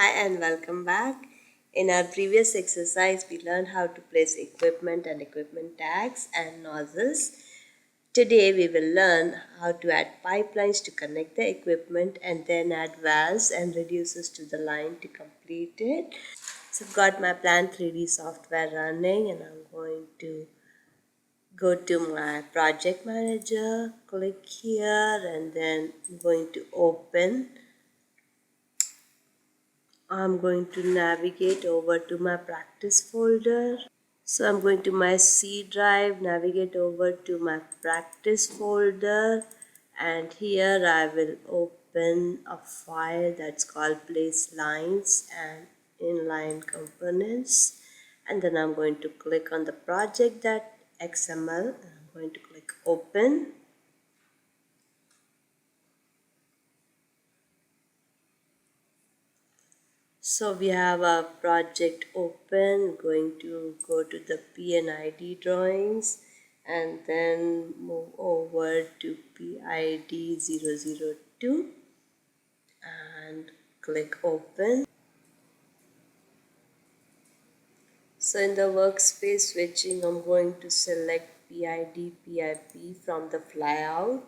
Hi and welcome back. In our previous exercise, we learned how to place equipment and equipment tags and nozzles. Today, we will learn how to add pipelines to connect the equipment and then add valves and reducers to the line to complete it. So, I've got my Plant 3D software running and I'm going to go to my project manager, click here, and then I'm going to open. I'm going to navigate over to my practice folder. So I'm going to my C drive, navigate over to my practice folder, and here I will open a file that's called place lines and inline components, and then I'm going to click on the project.xml and I'm going to click open. So we have our project open. Going to go to the PNID drawings and then move over to PID 002 and click open. So in the workspace switching, I'm going to select PID PIP from the flyout.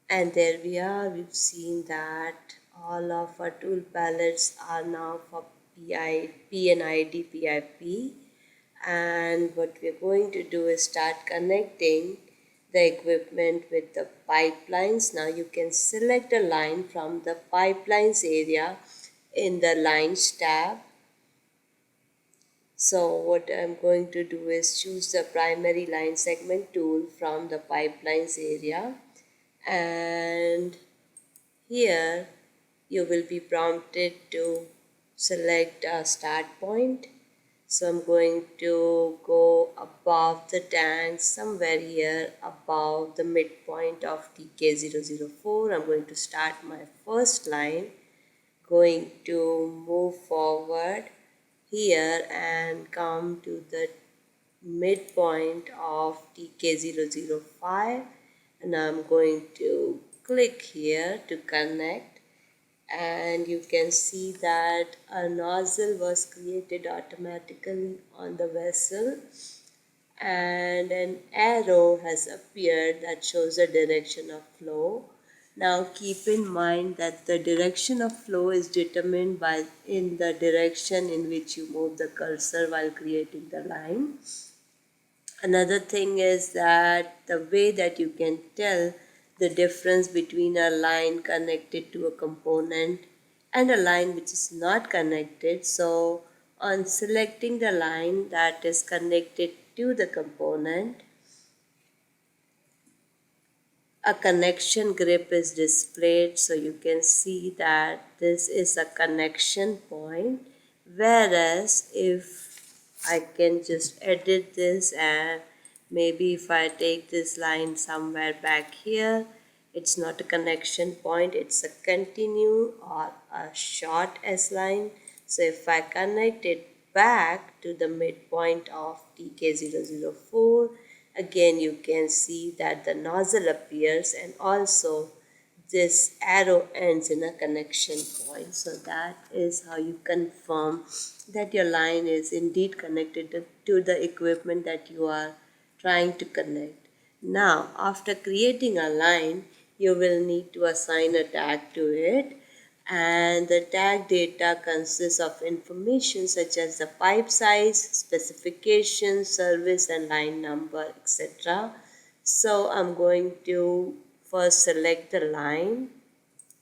And there we are. We've seen that all of our tool palettes are now for PNID PIP, and what we're going to do is start connecting the equipment with the pipelines. Now you can select a line from the pipelines area in the lines tab. So what I'm going to do is choose the primary line segment tool from the pipelines area, and here you will be prompted to select a start point. So I'm going to go above the tank, somewhere here above the midpoint of TK004. I'm going to start my first line, going to move forward here and come to the midpoint of TK005, and I'm going to click here to connect, and you can see that a nozzle was created automatically on the vessel and an arrow has appeared that shows the direction of flow. Now keep in mind that the direction of flow is determined by in the direction in which you move the cursor while creating the line. Another thing is that the way that you can tell the difference between a line connected to a component and a line which is not connected. So on selecting the line that is connected to the component, a connection grip is displayed, so you can see that this is a connection point, whereas if I can just edit this and maybe if I take this line somewhere back here, it's not a connection point, it's a continue or a short S line. So if I connect it back to the midpoint of TK004, again you can see that the nozzle appears and also this arrow ends in a connection point. So that is how you confirm that your line is indeed connected to the equipment that you are trying to connect. Now after creating a line, you will need to assign a tag to it, and the tag data consists of information such as the pipe size, specification, service and line number, etc. So I'm going to first select the line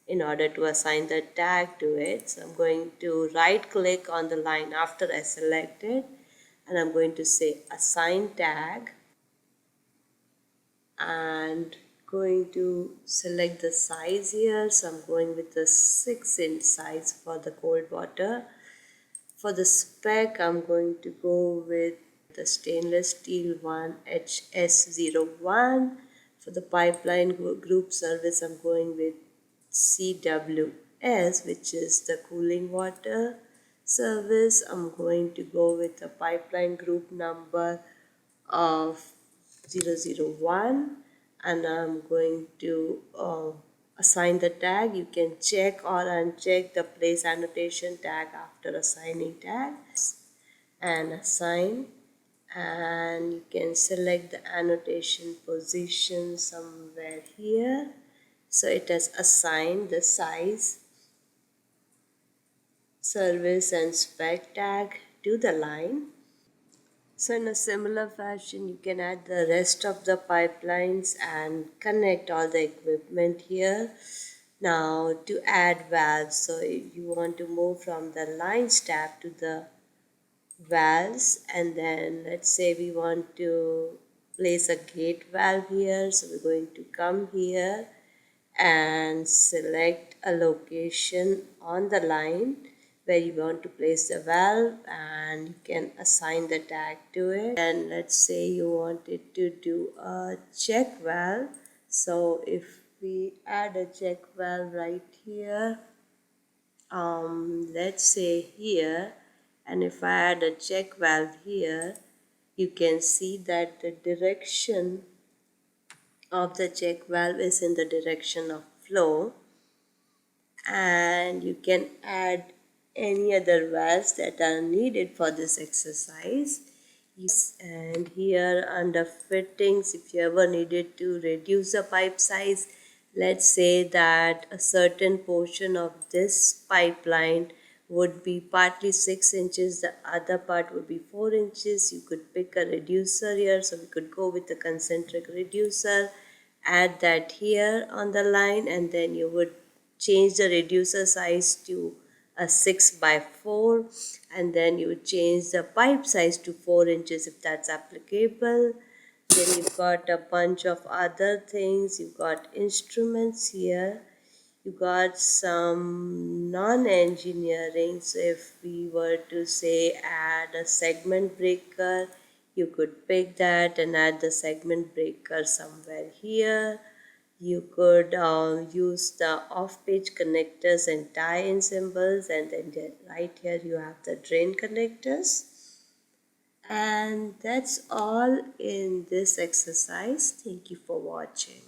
in order to assign the tag to it. So I'm going to right click on the line after I select it, and I'm going to say assign tag, and going to select the size here. So I'm going with the 6-inch size for the cold water. For the spec, I'm going to go with the stainless steel one HS01. For the pipeline group service, I'm going with CWS, which is the cooling water service. I'm going to go with the pipeline group number of 001, and I'm going to assign the tag, you can check or uncheck the place annotation tag after assigning tags and assign, and you can select the annotation position somewhere here. So it has assigned the size, service and spec tag to the line. So in a similar fashion, you can add the rest of the pipelines and connect all the equipment here. Now to add valves, so if you want to move from the lines tab to the valves, and then let's say we want to place a gate valve here, so we're going to come here and select a location on the line where you want to place the valve, and you can assign the tag to it. And let's say you wanted to do a check valve, so if we add a check valve right here, let's say here, and if I add a check valve here, you can see that the direction of the check valve is in the direction of flow, and you can add any other valves that are needed for this exercise. And here under fittings, if you ever needed to reduce the pipe size, let's say that a certain portion of this pipeline would be partly 6 inches, the other part would be 4 inches, you could pick a reducer here. So we could go with the concentric reducer, add that here on the line, and then you would change the reducer size to a 6x4, and then you would change the pipe size to 4 inches if that's applicable. Then you've got a bunch of other things. You've got instruments here, you got some non-engineering. So if we were to say add a segment breaker, you could pick that and add the segment breaker somewhere here. You could use the off-page connectors and tie-in symbols, and then right here you have the drain connectors. And that's all in this exercise. Thank you for watching.